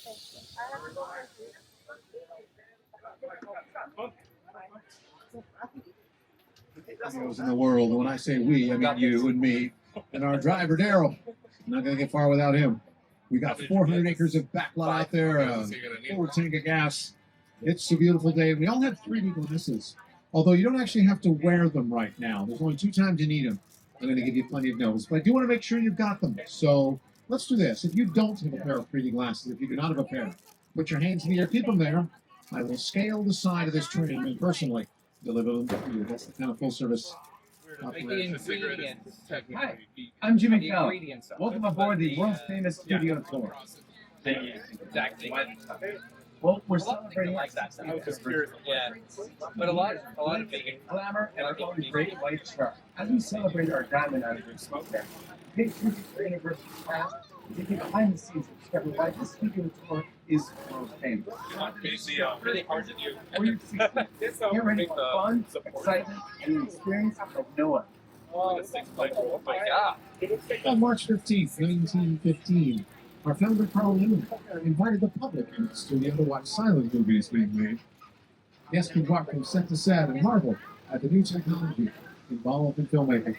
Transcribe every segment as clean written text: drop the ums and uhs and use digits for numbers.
Studios in the world. When I say we, I mean you and me and our driver Daryl. Not gonna get far without him. We got 400 acres of backlot out there, a full tank of gas. It's a beautiful day. We all have 3D glasses, although you don't actually have to wear them right now. There's only 2 times you need them. I'm going to give you plenty of notice, but I do want to make sure you've got them. So let's do this. If you don't have a pair of 3D glasses, if you do not have a pair, put your hands in the air, keep them there. I will scale the side of this train and personally deliver them to you. That's the kind of full service. Hi, I'm Jimmy Peele. Welcome aboard the world famous studio tour. Well, we're celebrating like that. Yeah, but a lot of vegan Glamor and our own great white shark. As we celebrate our diamond out of the smoke there, take tribute to the University past, taking behind the scenes and discover why this studio tour is world famous. It's really hard to do. Or you see, get ready for fun, excitement, and an experience like no other. Oh my god. On March 15th, 1915, our founder Carl Lemon invited the public in the studio to watch silent movies being made. Guests could walk from set to set and marvel at the new technology involved in filmmaking.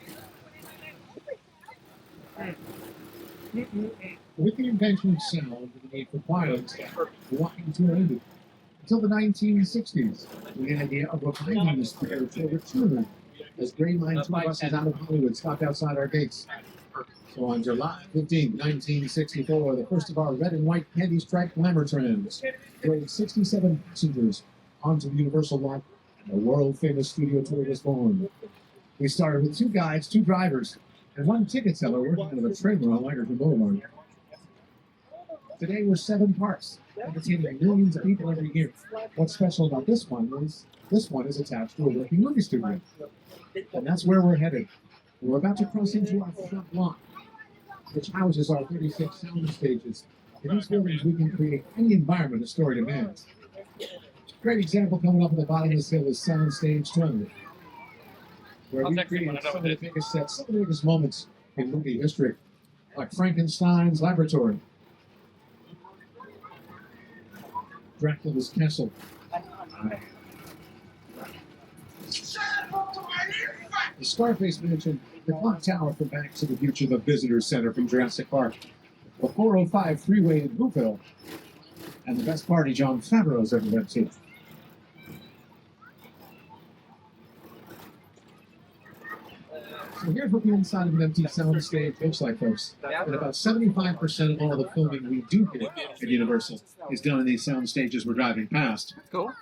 With the invention of sound and the need for quiet, the walking tour ended. Until the 1960s, the idea of refining this tour to return as Green Line tour buses out of Hollywood stopped outside our gates. So on July 15, 1964, the first of our red and white candy striped Glamor trams carried 67 passengers onto the Universal lot, and the world famous studio tour was born. We started with 2 guides, 2 drivers, and 1 ticket seller working out of a trailer on Lagerton Boulevard. Today we're 7 parks, entertaining millions of people every year. What's special about this one is attached to a working movie studio. And that's where we're headed. We're about to cross into our front lot, which houses our 36 sound stages. In these buildings, we can create any environment a story demands. Great example coming up at the bottom of this hill is Sound Stage 12, where we create some of the biggest sets, some of the biggest moments in movie history, like Frankenstein's Laboratory, Dracula's Castle, the Scarface Mansion, the Clock Tower from Back to the Future, the Visitor Center from Jurassic Park, the 405 freeway in Bluefield, and the best party Jon Favreau's ever been to. So here's what the inside of an empty soundstage looks like, folks. And about 75% of all the filming we do here at Universal is done in these sound stages we're driving past. Cool.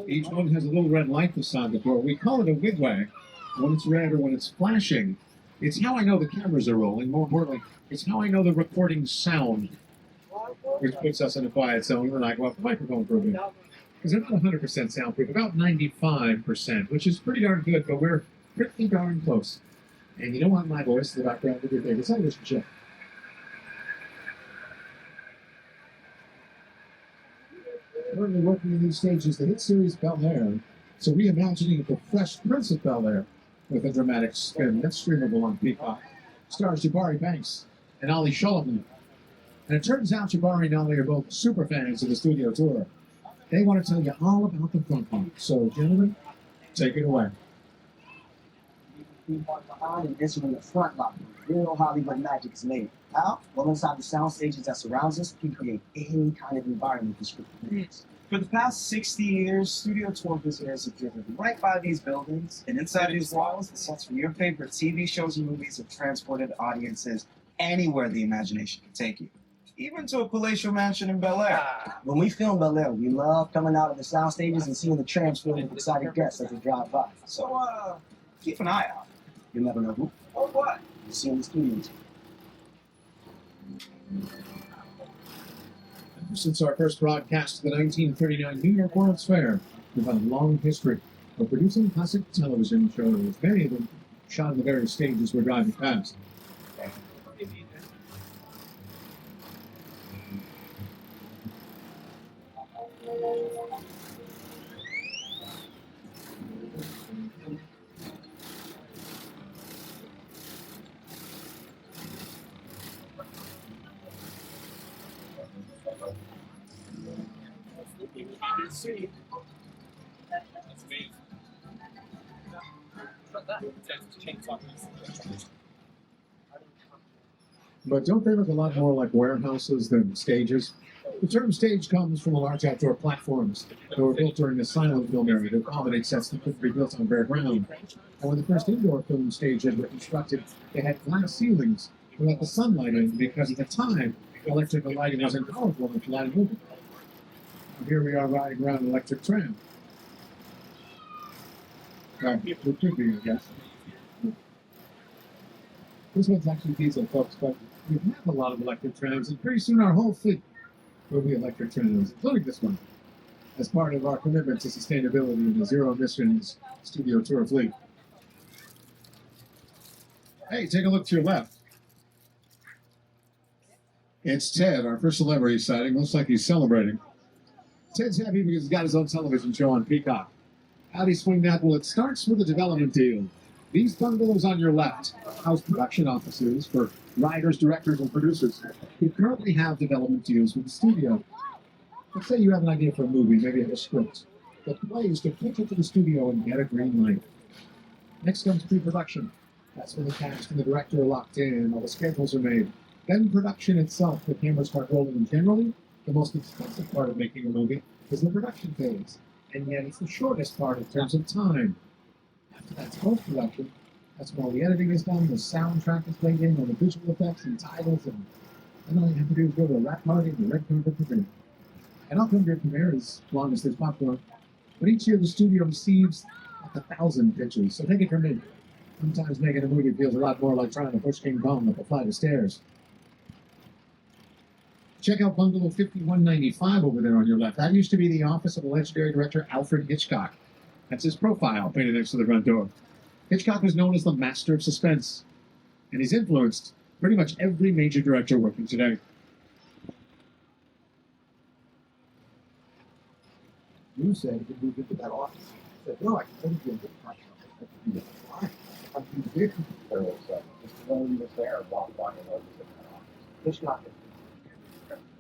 Each one has a little red light beside the door. We call it a wigwag when it's red or when it's flashing. It's how I know the cameras are rolling. More importantly, it's how I know the recording sound, which puts us in a quiet zone when I go off the microphone for a bit. Because they're not 100% soundproof, about 95%, which is pretty darn good, but we're pretty darn close. And you don't want my voice in the background of your favorite television show. Currently working in these stages, the hit series Bel Air, so reimagining the Fresh Prince of Bel Air with a dramatic spin that's streamable on Peacock. Stars Jabari Banks and Ali Shulman. And it turns out Jabari and Ali are both super fans of the studio tour. They want to tell you all about the front part. So, gentlemen, take it away. And this is when the front lot, real Hollywood magic is made. How? Well, inside the sound stages that surrounds us, we create any kind of environment for scripted movies. For the past 60 years, studio tour visitors have driven right by these buildings, and inside these walls, the sets from your favorite TV shows and movies have transported audiences anywhere the imagination can take you. Even to a palatial mansion in Bel Air. When we film Bel Air, we love coming out of the sound stages and seeing the trams filled with excited guests as they drive by. So, keep an eye out. You never know who. Or what? You see in the studios. Since our first broadcast of the 1939 New York World's Fair, we've had a long history of producing classic television shows, many of them shot on the very stages we're driving past. see. That's amazing. Not that. It's chainsaw piece. But don't they look a lot more like warehouses than stages? The term stage comes from the large outdoor platforms that were built during the silent film era to accommodate sets that couldn't be built on bare ground. And when the first indoor film stages were constructed, they had glass ceilings to let the sunlight in because at the time, electrical lighting wasn't powerful enough to light a movie. Here we are riding around an electric tram. It could be, I guess. This one's actually diesel, folks, but we have a lot of electric trams, and pretty soon our whole fleet will be electric trams, including this one, as part of our commitment to sustainability in the Zero Emissions Studio Tour fleet. Hey, take a look to your left. It's Ted, our first celebrity sighting. Looks like he's celebrating. Ted's happy because he's got his own television show on Peacock. How'd he swing that? Well, it starts with a development deal. These bungalows on your left house production offices for writers, directors, and producers who currently have development deals with the studio. Let's say you have an idea for a movie, maybe you have a script. The play is to pitch it to the studio and get a green light. Next comes pre-production. That's when the cast and the director are locked in, all the schedules are made. Then production itself, the cameras start rolling, and generally, the most expensive part of making a movie is the production phase. And yet it's the shortest part in terms of time. After that's post-production, that's when all the editing is done, the soundtrack is laid in, all the visual effects and titles, and then all you have to do is go to a rap party and the red carpet premiere. And I'll come to your premiere as long as there's popcorn. But each year the studio receives like 1,000 pitches, so take it from me. Sometimes making a movie feels a lot more like trying to push King Kong up a flight of stairs. Check out Bungalow 5195 over there on your left. That used to be the office of the legendary director Alfred Hitchcock. That's his profile painted next to the front door. Hitchcock was known as the master of suspense, and he's influenced pretty much every major director working today. You said you could move into that office. I said, no, I couldn't get the pressure. Why? I'm too big. Just when he was there, walked by and was in that office. Hitchcock.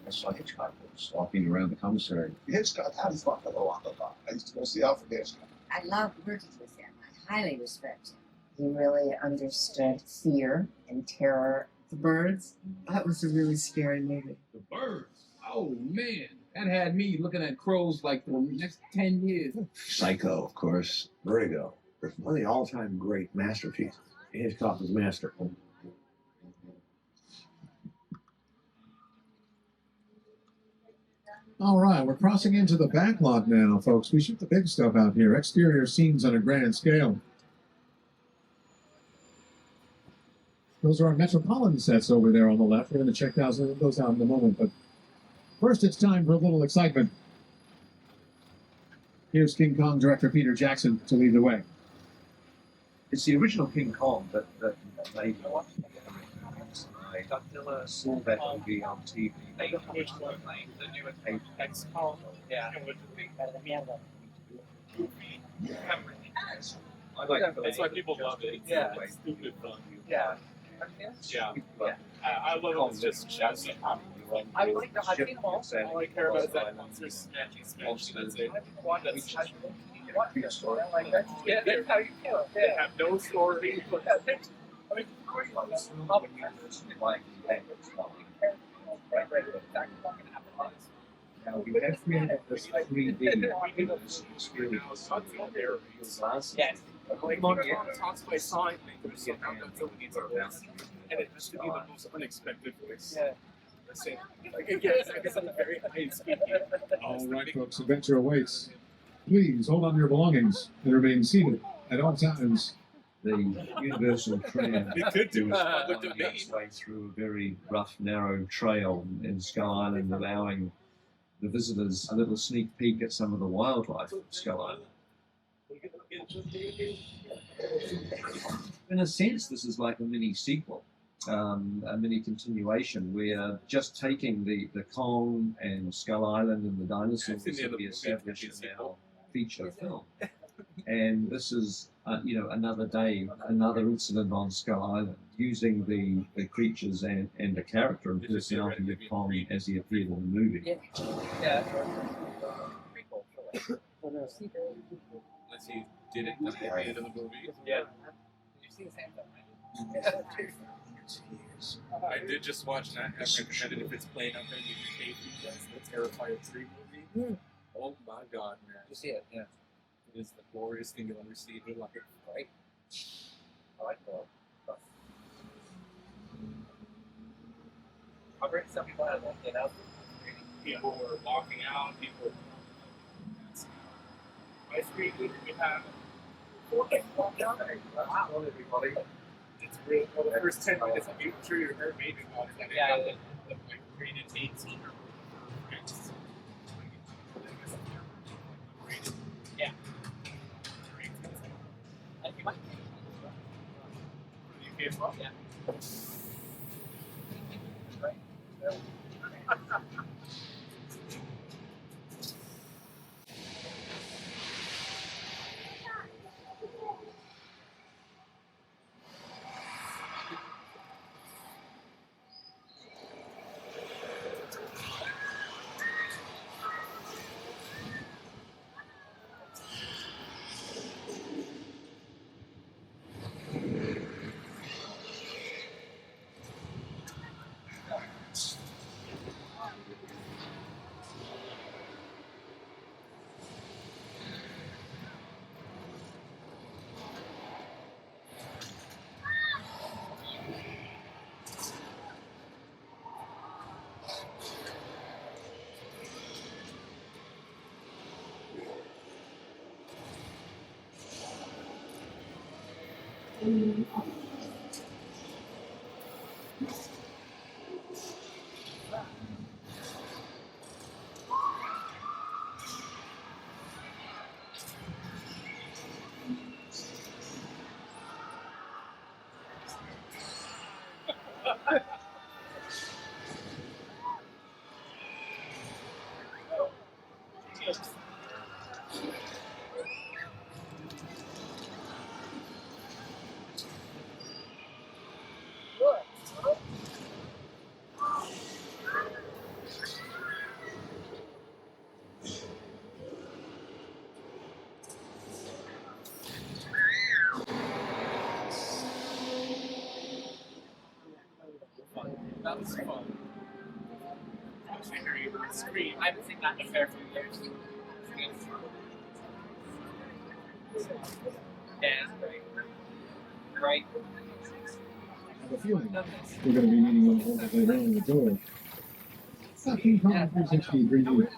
I saw Hitchcock walking around the commissary. Hitchcock had his buffalo on the lot. I used to go see Alfred Hitchcock. I loved working with him. I highly respect him. He really understood fear and terror. The Birds, that was a really scary movie. The Birds? Oh, man. That had me looking at crows like for the next 10 years. Psycho, of course. Vertigo. There's one of the all-time great masterpieces. Hitchcock was masterful. All right, we're crossing into the backlot now, folks. We shoot the big stuff out here, exterior scenes on a grand scale. Those are our Metropolitan sets over there on the left. We're going to check those out in a moment, but first it's time for a little excitement. Here's King Kong director Peter Jackson to lead the way. It's the original King Kong that made I saw that movie on TV. Which one? The new X-Kong? Yeah. I like That's why people love it. Yeah. It's stupid fun. Yeah. Yeah. I love it. It's just jazzy. I like the hot all I care about is that monsters smashing. That's it. Yeah, that's how you feel. They have no story. I mean, Now, we have created this 3D experience. Yes. Like Monoton talks by sawing things, so now that's what needs our best. And it has to be the most unexpected voice. Yeah. Like, again, I guess I'm very high speaking. All right, folks, adventure awaits. Please hold on to your belongings and remain seated at all times. The Universal Tram They could do was it. finding its way through a very rough, narrow trail in Skull Island, allowing the visitors a little sneak peek at some of the wildlife of Skull Island. In a sense, this is like a mini sequel, a mini continuation. We're just taking the Kong and Skull Island and the dinosaurs that we established in our feature film. And this is, another day, another incident on Skull Island, using the creatures and the character and personality of Kong as he appeared in the movie. Yeah. Unless he didn't die at the end of the movie. Yeah. I did just watch that. I recommended if it's playing up in the UK for you guys. The Terrifier 3 movie. Oh my god, man. You see it? Yeah. It is the glorious thing you'll ever see in your life. Right? I like that. I'll bring some people out and get out. People were walking out, people were... My screen, we have... Wow, everybody. It's real. Well, the first 10 minutes, I'm sure you heard maybe about it. Yeah. The rated 18. Yeah. And you might. UK as well? Yeah. That was fun. Actually, hearing it on the screen. I haven't seen that in a fair few years. Yeah, it's great. Right. I have a feeling we're going to be meeting them over later on in the door. King Kong 360 3D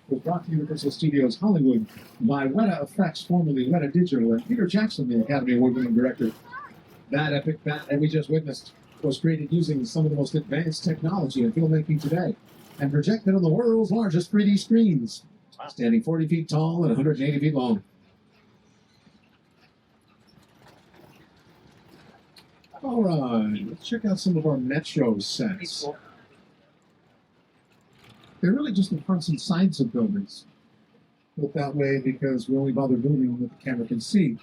was brought to Universal Studios Hollywood by Weta Effects, formerly Weta Digital, and Peter Jackson, the Academy Award-winning director. That epic that we just witnessed was created using some of the most advanced technology in filmmaking today and projected on the world's largest 3D screens, standing 40 feet tall and 180 feet long. All right, let's check out some of our Metro sets. They're really just the fronts and sides of buildings. Built that way because we only bother building what the camera can see.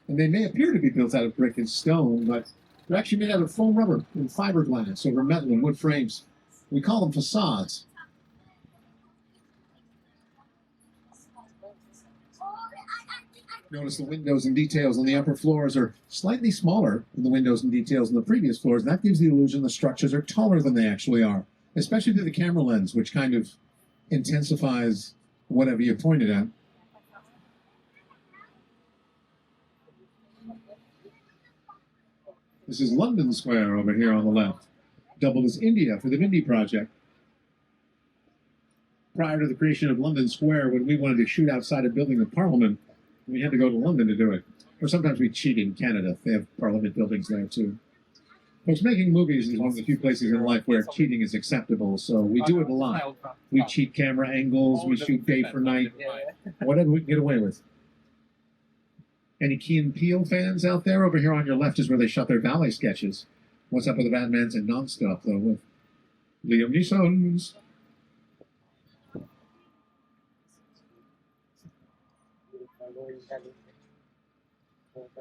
And they may appear to be built out of brick and stone, but they're actually made out of foam rubber and fiberglass over metal and wood frames. We call them facades. Notice the windows and details on the upper floors are slightly smaller than the windows and details on the previous floors. That gives the illusion the structures are taller than they actually are, especially through the camera lens, which kind of intensifies whatever you pointed at. This is London Square over here on the left, doubled as India for the Mindy project. Prior to the creation of London Square, when we wanted to shoot outside a building of Parliament, we had to go to London to do it. Or sometimes we cheat in Canada. They have Parliament buildings there too. Folks, making movies is one of the few places in life where cheating is acceptable, so we do it a lot. We cheat camera angles, we shoot day for night, whatever we can get away with. Any Key and Peele fans out there? Over here on your left is where they shot their ballet sketches. What's Up with the Batman's and Non-Stop, though, with Liam Neeson's.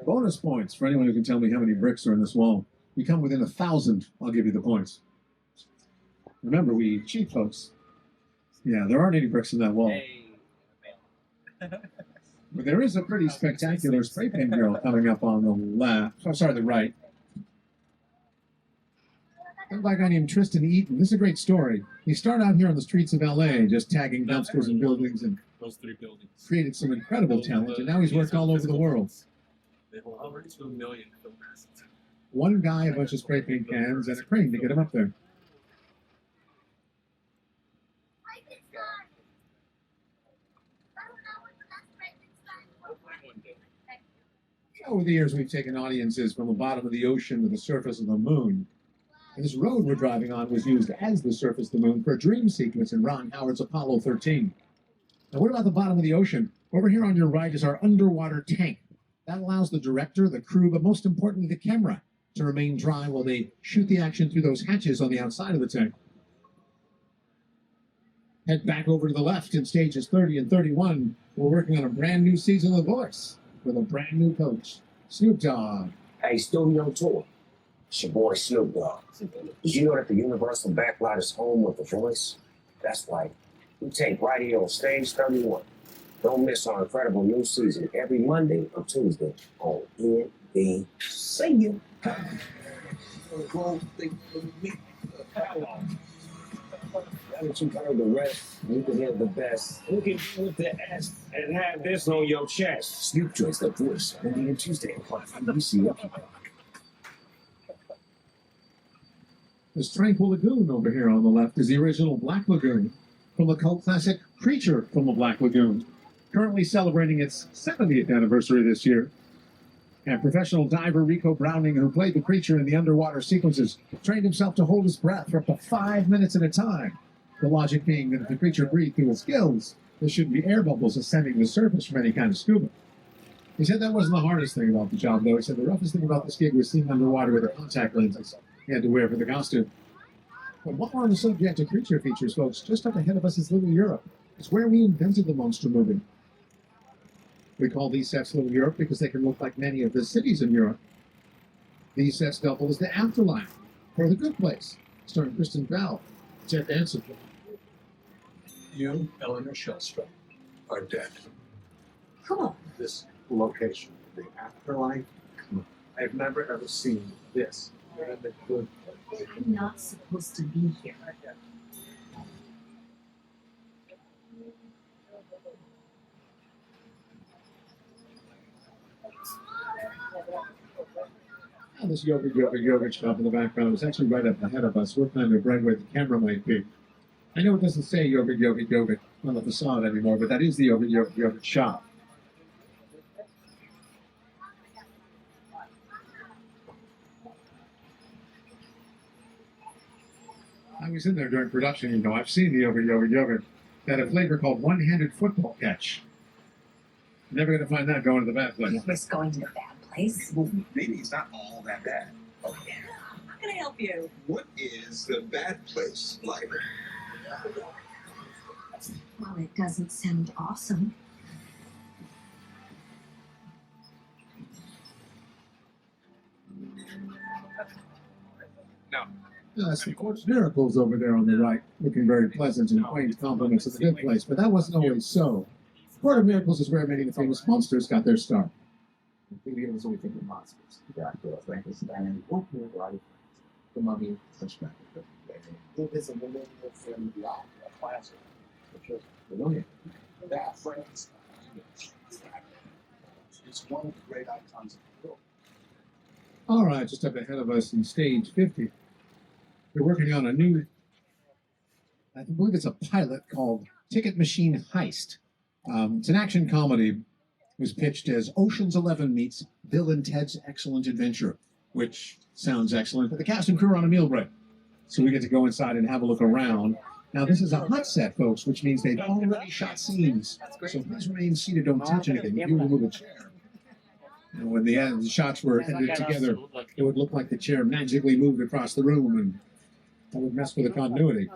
Bonus points for anyone who can tell me how many bricks are in this wall. We come within 1,000, I'll give you the points. Remember, we cheat, folks. Yeah, there aren't any bricks in that wall. But there is a pretty spectacular spray paint mural coming up on the left. Oh, sorry, the right. Some guy named Tristan Eaton. This is a great story. He started out here on the streets of LA, just tagging dumpsters and buildings, and Those three buildings. created some incredible talent. And now he's worked all over the world. They hold over 2 million film assets. One guy, a bunch of spray paint cans, and a crane to get him up there. Over the years, we've taken audiences from the bottom of the ocean to the surface of the moon. And this road we're driving on was used as the surface of the moon for a dream sequence in Ron Howard's Apollo 13. Now, what about the bottom of the ocean? Over here on your right is our underwater tank. That allows the director, the crew, but most importantly, the camera to remain dry while they shoot the action through those hatches on the outside of the tank. Head back over to the left in stages 30 and 31. We're working on a brand new season of The Voice with a brand new coach, Snoop Dogg. Hey, Studio Tour. It's your boy Snoop Dogg. Did you know that the Universal Backlot is home of The Voice? That's right. We tape right here on stage 31. Don't miss our incredible new season every Monday or Tuesday on NBC. Haven't you heard the rest? You can hear the best. You can do with the S and have this on your chest. Snoop joins The Voice Monday and Tuesday on NBC. This tranquil lagoon over here on the left is the original Black Lagoon from the cult classic Creature from the Black Lagoon, currently celebrating its 70th anniversary this year. And professional diver Rico Browning, who played the creature in the underwater sequences, trained himself to hold his breath for up to 5 minutes at a time. The logic being that if the creature breathed through its gills, there shouldn't be air bubbles ascending to the surface from any kind of scuba. He said that wasn't the hardest thing about the job, though. He said the roughest thing about this gig was seeing underwater with the contact lenses he had to wear for the costume. But while we're on the subject of creature features, folks, just up ahead of us is Little Europe. It's where we invented the monster movie. We call these sets Little Europe because they can look like many of the cities in Europe. These sets double as the afterlife, or The Good Place, starring Kristen Bell, Ted Danson. You, Eleanor Shellstrom, are dead. Cool. This location, the afterlife, I've never ever seen this. You're in the good place. I'm not supposed to be here. Now, this Yoga shop in the background is actually right up ahead of us. We're kind of right where the camera might be. I know it doesn't say Yoga on the facade anymore, but that is the Yoga shop. I was in there during production, you know. I've seen the Yoga. They had a flavor called one-handed football catch. Never going to find that going to the bad place. You're going to the bad place? Well, maybe it's not all that bad. Oh, yeah. How can I help you? What is the bad place like? Well, it doesn't sound awesome. No. That's the Court's Miracles over there on the right, looking very pleasant and quaint compliments of the good place, but that wasn't always so. Court of Miracles is where many of the famous monsters got their start. Maybe it was only thinking monsters. Dracula, Frankenstein, the Mummy, such that. It is a millennial film beyond a classic, which is brilliant. That Frankenstein is one of the great icons of the film. All right, just up ahead of us in stage 50. We're working on a new, I believe it's a pilot called Ticket Machine Heist. It's an action comedy. It was pitched as Ocean's 11 meets Bill and Ted's Excellent Adventure, which sounds excellent, but the cast and crew are on a meal break. So we get to go inside and have a look around. Now, this is a hot set, folks, which means they've already shot scenes. So please remain seated, don't touch anything. You will move a chair. And when the shots were edited together, it would look like the chair magically moved across the room, and that would mess with the continuity.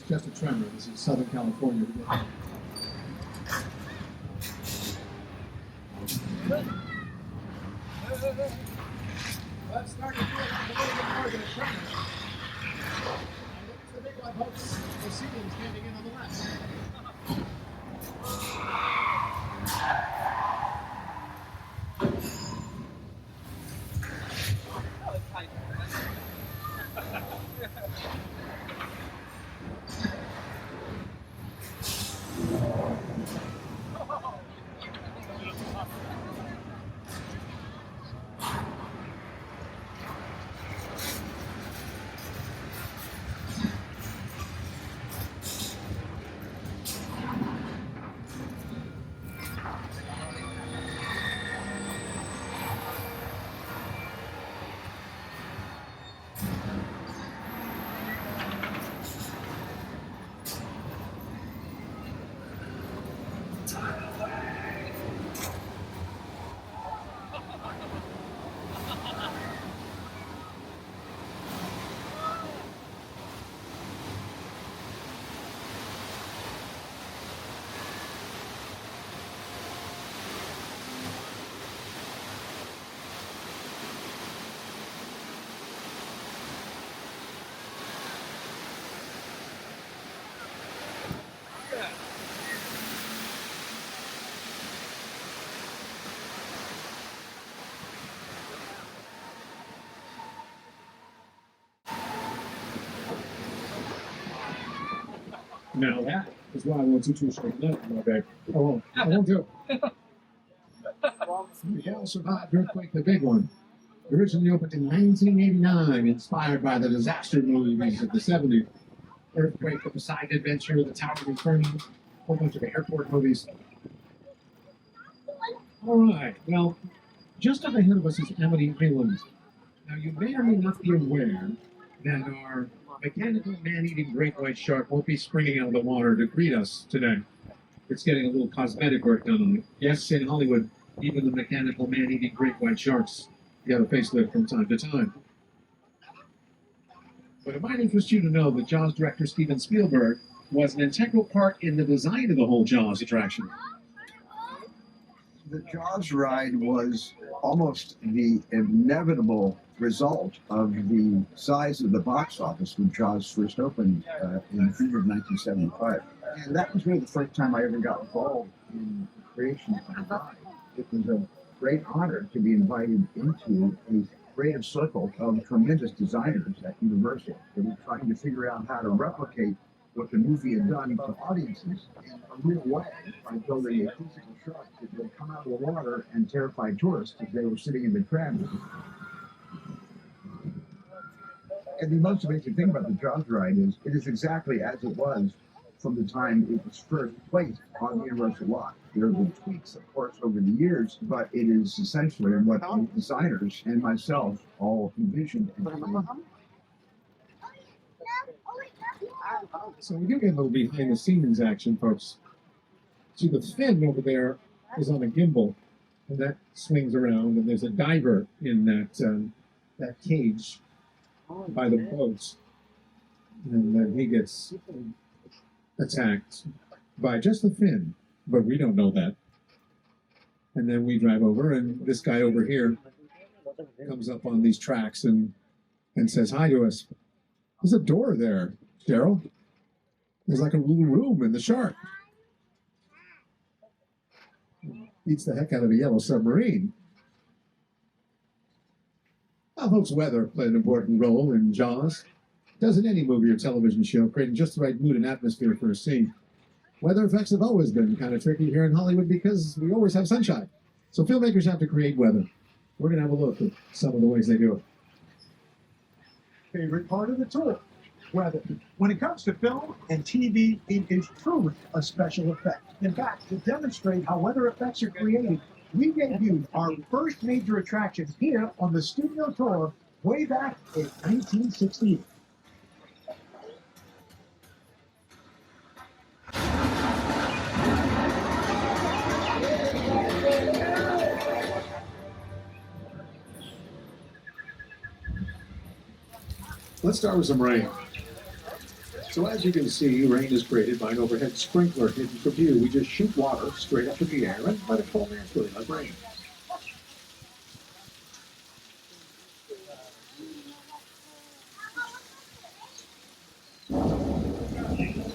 just a tremor. This is Southern California. Let's start to feel like a little bit more than a tremor. The big one, folks. The ceiling's standing in on the left. Now that is why I won't do too straight left, my baby. I won't do it. We all survived earthquake, the big one. Originally opened in 1989, inspired by the disaster movies of the 70s. Earthquake, The Poseidon Adventure, The Tower of Inferno, a whole bunch of airport movies. All right, well, just up ahead of us is Amity Island. Now, you may or may not be aware that our mechanical man-eating great white shark won't be springing out of the water to greet us today. It's getting a little cosmetic work done on it. Yes, in Hollywood, even the mechanical man-eating great white sharks get a facelift from time to time. But it might interest you to know that Jaws director Steven Spielberg was an integral part in the design of the whole Jaws attraction. The Jaws ride was almost the inevitable result of the size of the box office when Jaws first opened in June of 1975. And that was really the first time I ever got involved in the creation of the ride. It was a great honor to be invited into a creative circle of tremendous designers at Universal that were trying to figure out how to replicate what the movie had done to audiences in a real way by building a physical shark that would come out of the water and terrify tourists as they were sitting in the tram. And the most amazing thing about the Jaws ride is it is exactly as it was from the time it was first placed on the Universal lot. There have been tweaks, of course, over the years, but it is essentially what the designers and myself all envisioned. So we do get a little behind the scenes action, folks. See, the fin over there is on a gimbal, and that swings around, and there's a diver in that cage by the boats, and then he gets attacked by just the fin, but we don't know that. And then we drive over, and this guy over here comes up on these tracks and says hi to us. There's a door there, Daryl. There's like a little room in the shark. Beats the heck out of a yellow submarine. Now, folks, weather played an important role in Jaws. Does in any movie or television show, creating just the right mood and atmosphere for a scene. Weather effects have always been kind of tricky here in Hollywood because we always have sunshine. So filmmakers have to create weather. We're going to have a look at some of the ways they do it. Favorite part of the tour, weather. When it comes to film and TV, it is truly a special effect. In fact, to demonstrate how weather effects are created, we debuted our first major attraction here on the studio tour way back in 1968. Let's start with some rain. So as you can see, rain is created by an overhead sprinkler hidden from view. We just shoot water straight up in the air and let it fall naturally like rain.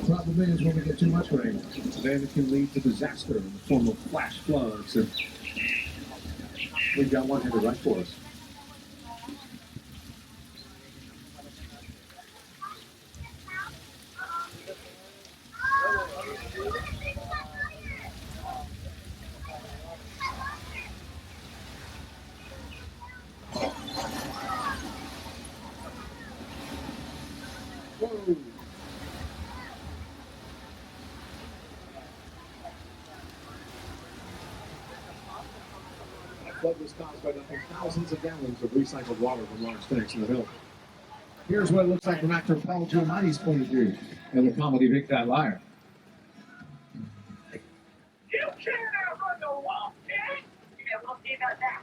Problem is when we get too much rain, then it can lead to disaster in the form of flash floods, and we've got one headed right for us. Whoa. That flood was caused by dumping thousands of gallons of recycled water from large tanks in the hill. Here's what it looks like from actor Paul Giamatti's point of view in the comedy Big Fat Liar. You cannot run the wall, kid! Yeah, we'll see about that.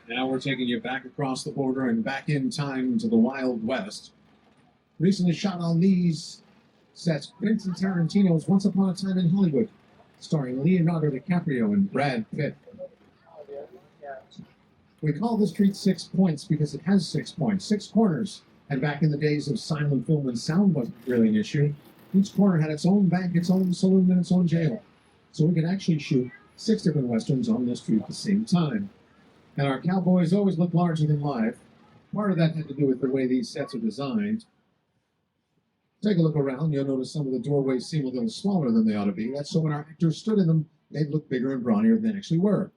Now we're taking you back across the border and back in time to the Wild West. Recently shot on these sets, Quentin Tarantino's Once Upon a Time in Hollywood, starring Leonardo DiCaprio and Brad Pitt. We call the street 6 Points because it has 6 points, 6 corners. And back in the days of silent film when sound wasn't really an issue, each corner had its own bank, its own saloon, and its own jail. So we could actually shoot 6 different westerns on the street at the same time. And our cowboys always look larger than life. Part of that had to do with the way these sets are designed. Take a look around, you'll notice some of the doorways seem a little smaller than they ought to be. That's so when our actors stood in them, they'd look bigger and brawnier than they actually were.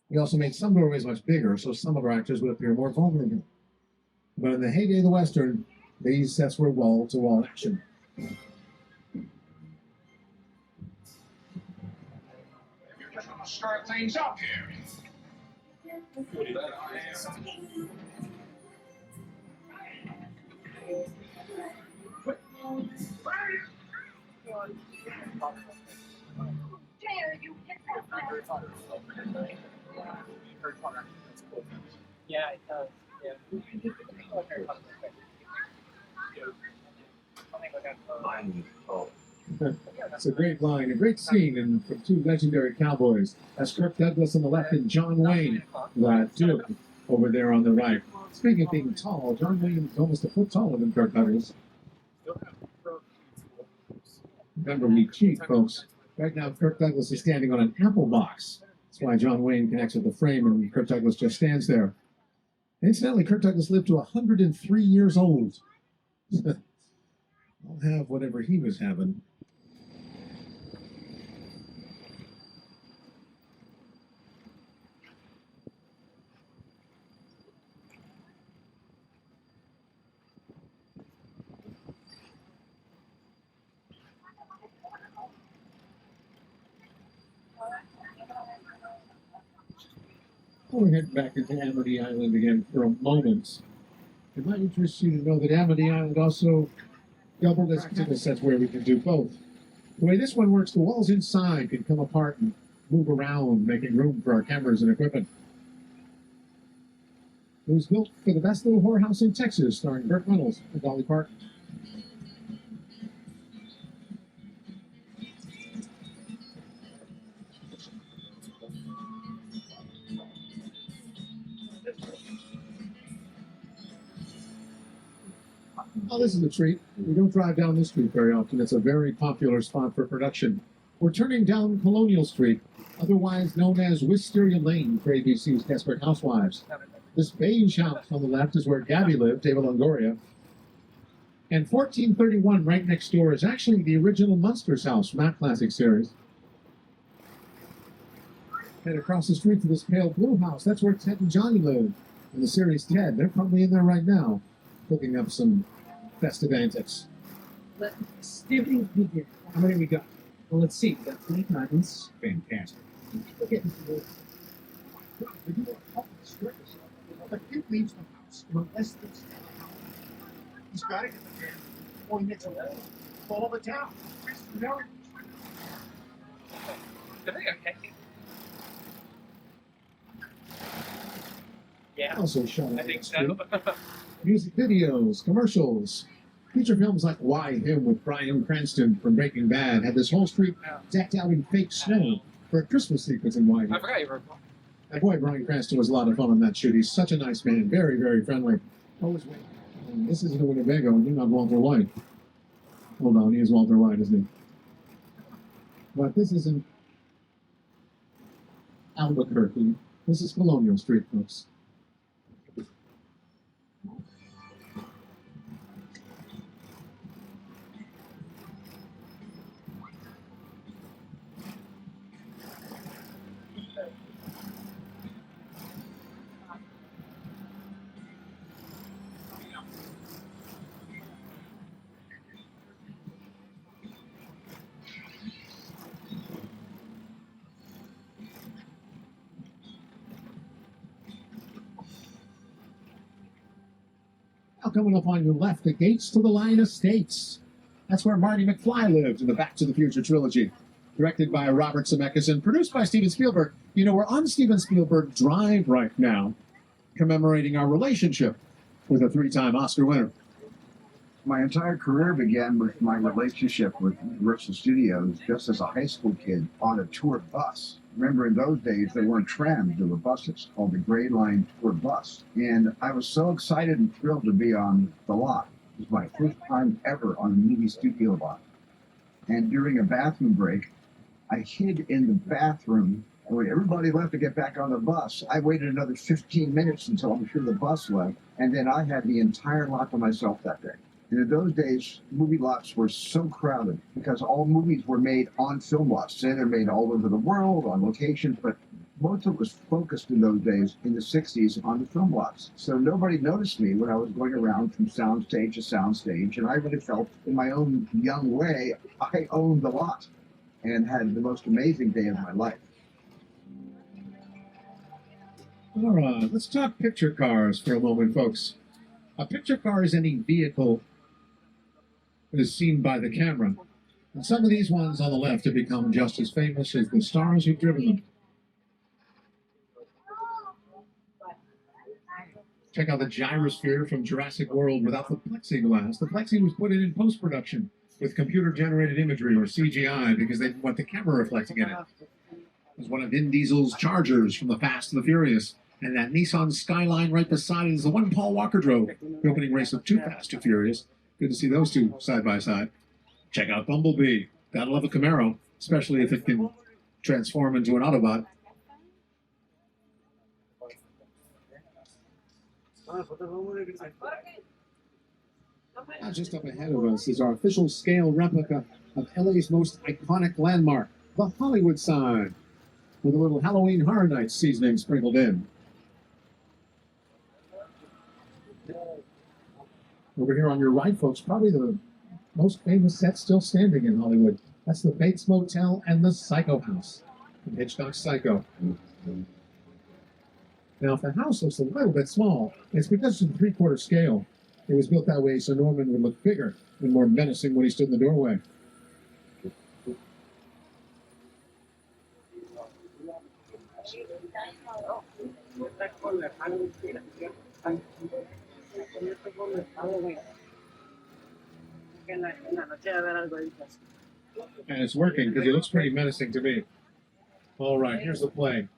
We also made some doorways much bigger, so some of our actors would appear more vulnerable. But in the heyday of the Western, these sets were wall-to-wall action. You're just gonna start things up here. Dare you hit that Yeah, it does. It's a great line, a great scene, and from 2 legendary cowboys. That's Kirk Douglas on the left and John Wayne, that Duke, over there on the right. Speaking of being tall, John Wayne is almost a foot taller than Kirk Douglas. Remember, we cheat, folks. Right now, Kirk Douglas is standing on an apple box. That's why John Wayne connects with the frame and Kirk Douglas just stands there. Incidentally, Kirk Douglas lived to 103 years old. I'll have whatever he was having. We'll head back into Amity Island again for a moment. It might interest you to know that Amity Island also doubled as particular sets where we can do both. The way this one works, the walls inside can come apart and move around, making room for our cameras and equipment. It was built for the best little whorehouse in Texas, starring Burt Reynolds and Dolly Parton. Oh, this is a treat. We don't drive down this street very often. It's a very popular spot for production. We're turning down Colonial Street, otherwise known as Wisteria Lane for ABC's Desperate Housewives. This beige house on the left is where Gabby lived, Ava Longoria. And 1431 right next door is actually the original Munsters house from that classic series. And across the street to this pale blue house, that's where Ted and Johnny lived in the series Ted. They're probably in there right now, cooking up some festive antics. Let's see everything's good here. How many we got? Well, let's see. We got 3 diamonds. Fantastic. We're getting to the... The kid leaves the house unless there's he's got to get the man before he gets away. Follow the town. Okay. Yeah. Also shot I think so. music videos, commercials. Feature films like Why Him with Bryan Cranston from Breaking Bad had this whole street decked out in fake snow for a Christmas sequence in Why Him. I forgot you were. And boy, Bryan Cranston was a lot of fun on that shoot. He's such a nice man, very, very friendly. Always wait. And this isn't a Winnebago, and you're not Walter White. Hold on, he is Walter White, isn't he? But this isn't Albuquerque. This is Colonial Street, folks. Now coming up on your left, the gates to the Line Estates. That's where Marty McFly lived in the Back to the Future trilogy. Directed by Robert Zemeckis and produced by Steven Spielberg. You know, we're on Steven Spielberg Drive right now, commemorating our relationship with a 3-time Oscar winner. My entire career began with my relationship with Universal Studios just as a high school kid on a tour bus. Remember, in those days, there weren't trams, there were buses called the Gray Line Tour Bus. And I was so excited and thrilled to be on the lot. It was my first time ever on a movie studio lot. And during a bathroom break, I hid in the bathroom. And when everybody left to get back on the bus, I waited another 15 minutes until I'm sure the bus left. And then I had the entire lot to myself that day. And in those days, movie lots were so crowded because all movies were made on film lots. Say they're made all over the world on locations, but most of it was focused in those days in the 60s on the film lots. So nobody noticed me when I was going around from soundstage to soundstage, and I really felt in my own young way, I owned the lot and had the most amazing day of my life. All right, let's talk picture cars for a moment, folks. A picture car is any vehicle that is seen by the camera. And some of these ones on the left have become just as famous as the stars who've driven them. Check out the gyrosphere from Jurassic World without the plexiglass. The plexi was put in post-production with computer-generated imagery, or CGI, because they didn't want the camera reflecting in it. It was one of Vin Diesel's Chargers from the Fast and the Furious. And that Nissan Skyline right beside it is the one Paul Walker drove, the opening race of Too Fast, Too Furious. Good to see those two side by side. Check out Bumblebee. Gotta love a Camaro, especially if it can transform into an Autobot. Now just up ahead of us is our official scale replica of LA's most iconic landmark, the Hollywood sign, with a little Halloween Horror Nights seasoning sprinkled in. Over here on your right, folks, probably the most famous set still standing in Hollywood. That's the Bates Motel and the Psycho House from Hitchcock's Psycho. Now, if the house looks a little bit small, it's because it's a 3/4 scale. It was built that way so Norman would look bigger and more menacing when he stood in the doorway. And it's working because he looks pretty menacing to me. All right, here's the play.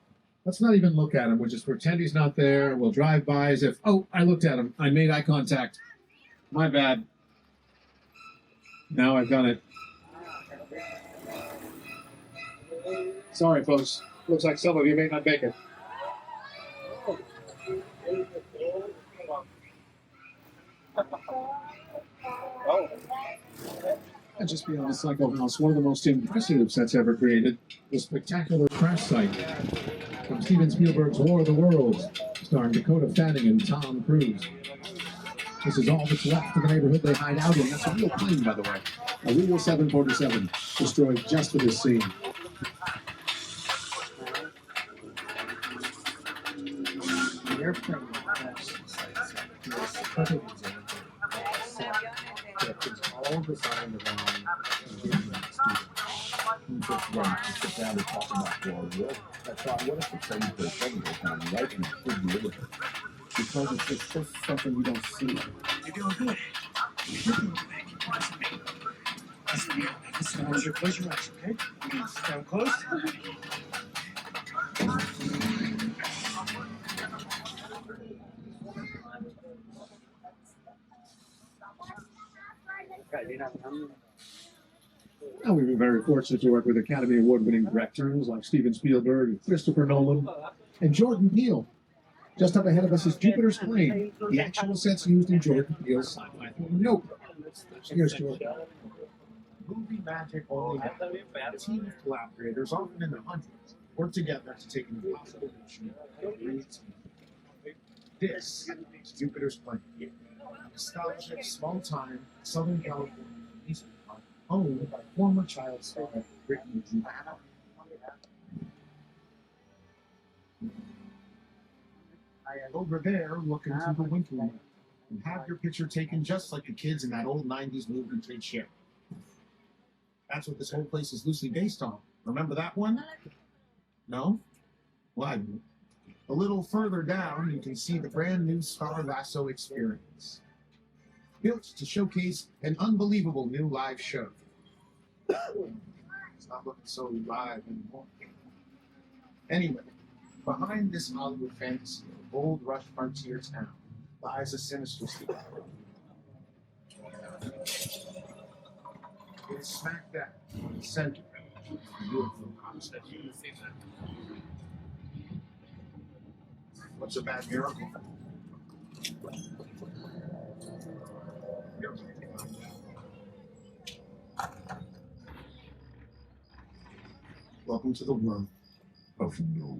Let's not even look at him. We'll just pretend he's not there. We'll drive by as if, oh, I looked at him. I made eye contact. My bad. Now I've done it. Sorry, folks. Looks like some of you may not make it. And just beyond the Psycho House, one of the most impressive sets ever created, the spectacular crash site from Steven Spielberg's War of the Worlds, starring Dakota Fanning and Tom Cruise. This is all that's left of the neighborhood they hide out in. That's a real plane, by the way. A real 747, destroyed just for this scene. The airplane has perfect example of a set that is all designed around engagement. Just when I sit down and talk about Florida, I thought, what if the train for a federal town right in the city of it? Because it's just something you don't see. You're doing good. You're doing good. Keep watching me. Listen, how's your pleasure action, okay? You can sit down close. Now, we've been very fortunate to work with Academy Award-winning directors like Steven Spielberg, Christopher Nolan, and Jordan Peele. Just up ahead of us is Jupiter's Plane, the actual sets used in Jordan Peele's sci-fi film Nope. Here's Jordan. Movie magic only happens when a team of collaborators, often in the hundreds, work together to take an impossible mission and bring it to life. This is Jupiter's Plane, a nostalgic, small-time, Southern California amusement park owned by former child star Brittany Jupiter. Over there, look into the winter room and have your picture taken just like the kids in that old 90s movie Trade Share. That's what this whole place is loosely based on. Remember that one? No? Well, a little further down, you can see the brand new Star Lasso experience. Built to showcase an unbelievable new live show. It's not looking so live anymore. Anyway, behind this Hollywood fantasy of gold rush frontier town lies a sinister secret. It's smack dab in the center of the beautiful concept. What's a bad miracle? Welcome to the world of no.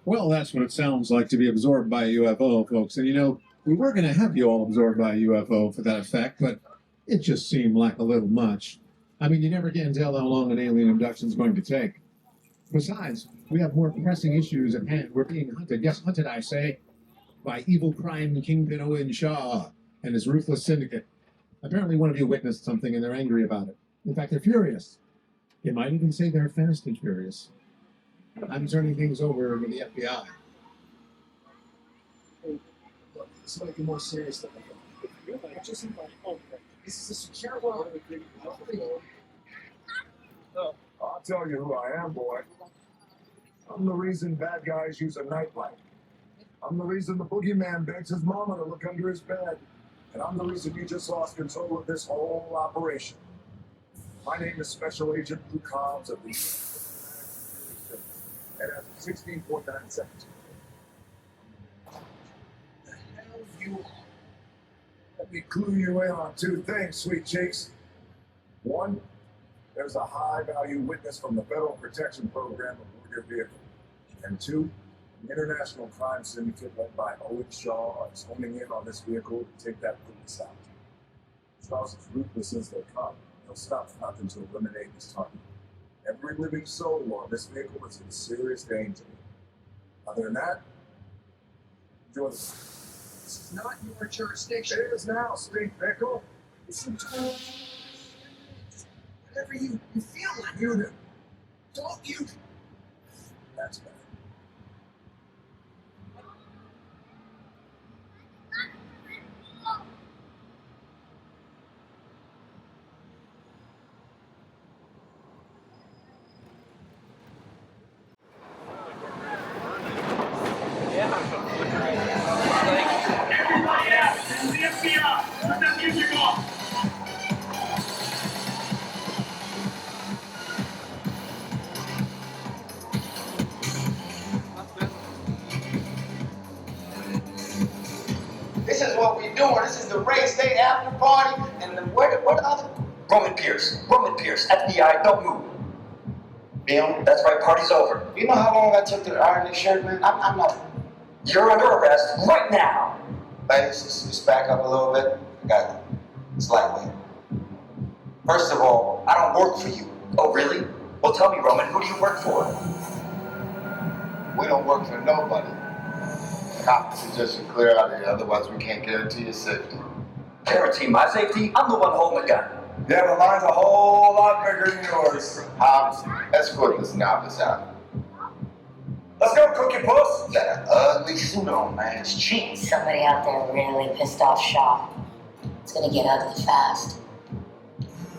Well, that's what it sounds like to be absorbed by a UFO, folks. And you know, we were going to have you all absorbed by a UFO for that effect, but it just seemed like a little much. I mean, you never can tell how long an alien abduction is going to take. Besides, we have more pressing issues at hand. We're being hunted, yes, hunted, I say, by evil crime kingpin Owen Shaw and his ruthless syndicate. Apparently one of you witnessed something and they're angry about it. In fact, they're furious. You might even say they're fast and furious. I'm turning things over to the FBI. Hey, look, this might be more serious than I thought. You're like just in my phone. This is a secure world. I'll tell you who I am, boy. I'm the reason bad guys use a nightlight. I'm the reason the boogeyman begs his mama to look under his bed. And I'm the reason you just lost control of this whole operation. My name is Special Agent Luke Hobbs of the and as of 16.9 seconds. The hell you are? Let me clue you in on two things, sweet cheeks. One, there's a high-value witness from the Federal Protection Program aboard your vehicle. And two, an international crime syndicate led by Owen Shaw is homing in on this vehicle to take that witness out. Shaw's as ruthless as they come. They'll stop for nothing to eliminate this target. Every living soul on this vehicle is in serious danger. Other than that, enjoy this. This is not your jurisdiction. It is now, Speak Pickle. Listen to me. Whatever you feel like. You do. Don't you? That's bad. Everybody out! The FBI! Turn that music off! This is what we doing. This is the race day after party. And where the other? Roman Pierce, FBI, don't move. Peele, that's right, party's over. You know how long I took to iron this shirt, man? I'm not. You're under arrest right now. Ladies, just back up a little bit. I got it. It's lightweight. First of all, I don't work for you. Oh, really? Well, tell me, Roman, who do you work for? We don't work for nobody. Cops suggest you clear out of here, otherwise we can't guarantee your safety. Guarantee my safety? I'm the one holding the gun. Yeah, but mine's a whole lot bigger than yours. Hobbs, escort this novice out. Let's go, Cookie Puss. You got an ugly suit on, man. It's cheap. Somebody out there really pissed off Shaw. It's gonna get ugly fast.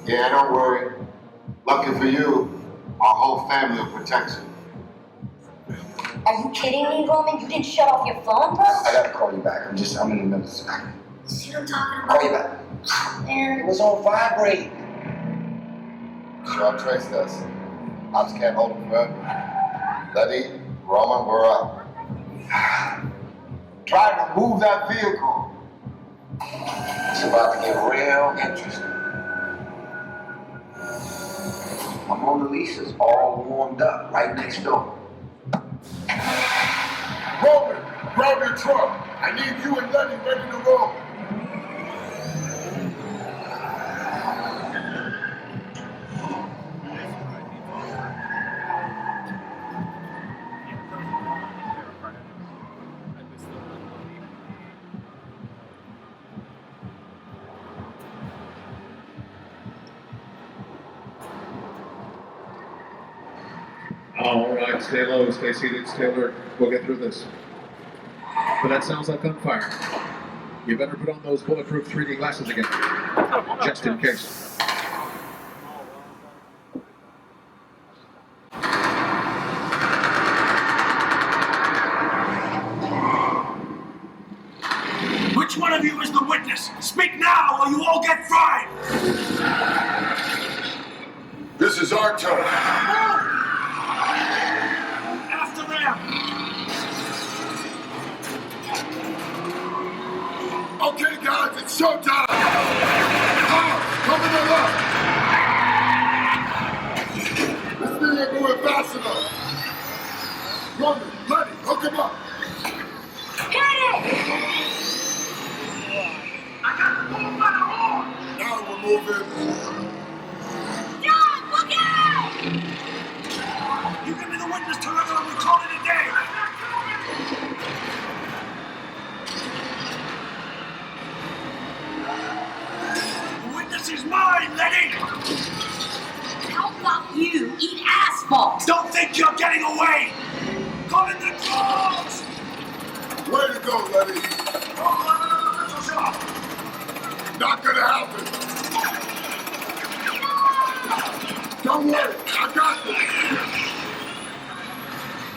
Yeah, don't worry. Lucky for you, our whole family will protect you. Are you kidding me, Roman? You didn't shut off your phone, bro? I gotta call you back. I'm in the middle of something. See what I'm talking about? Call you back. Man. It was on vibrate. Shaw traced us. Hobbs can't hold him forever. Letty, Roman, we're up. Try to move that vehicle. It's about to get real interesting. My Mona Lisa's all warmed up right next door. Roman, grab your truck. I need you and Letty ready to roll. All right, stay low, stay seated, stay alert. We'll get through this. But that sounds like gunfire. You better put on those bulletproof 3D glasses again, just in case. Which one of you is the witness? Speak now or you all get fried! This is our turn. After them! Okay, guys, it's showtime. Come in the left. This thing ain't moving fast enough. Roman, Letty, hook him up. Hit it! I got the ball by the horn! Now we're moving. John, look out! You give me the witness to River and we call it a day! The witness is mine, Letty! How about you eat asphalt? Don't think you're getting away! Call in the dogs! Way to go, Letty. Not gonna happen. Don't worry, I got this.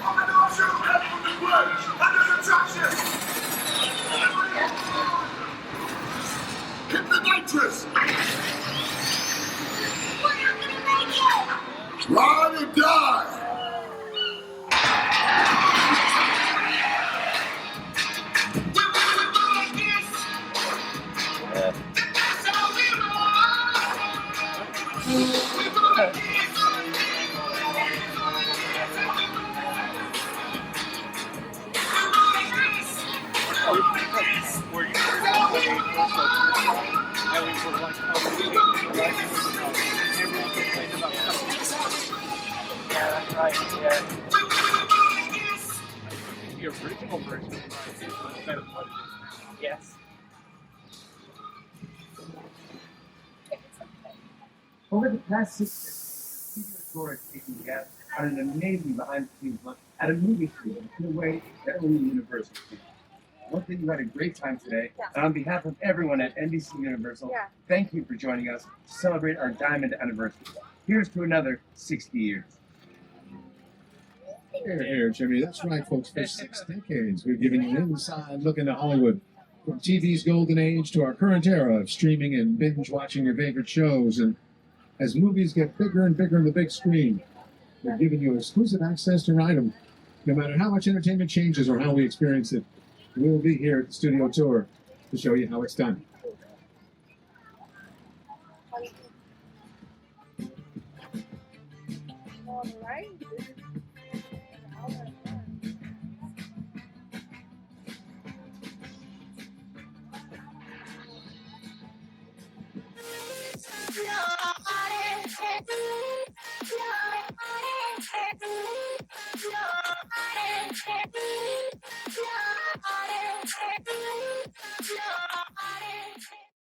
I'm gonna shoot head from the bridge! Under construction! Hit the nitrous. We're not gonna make it! Ride or die. The original version was better than what it is. Yes. Over the past 6 years, Studio Tour has taken guests on an amazing behind-the-scenes look at a movie screen in a way that only Universal can. One thing, you had a great time today, and on behalf of everyone at NBC Universal, thank you for joining us to celebrate our diamond anniversary. Here's to another 60 years. Here, Jimmy. That's right, folks. For 6 decades, we've given you an inside look into Hollywood. From TV's golden age to our current era of streaming and binge-watching your favorite shows. And as movies get bigger and bigger on the big screen, we're giving you exclusive access to ride them. No matter how much entertainment changes or how we experience it, we'll be here at the Studio Tour to show you how it's done. right.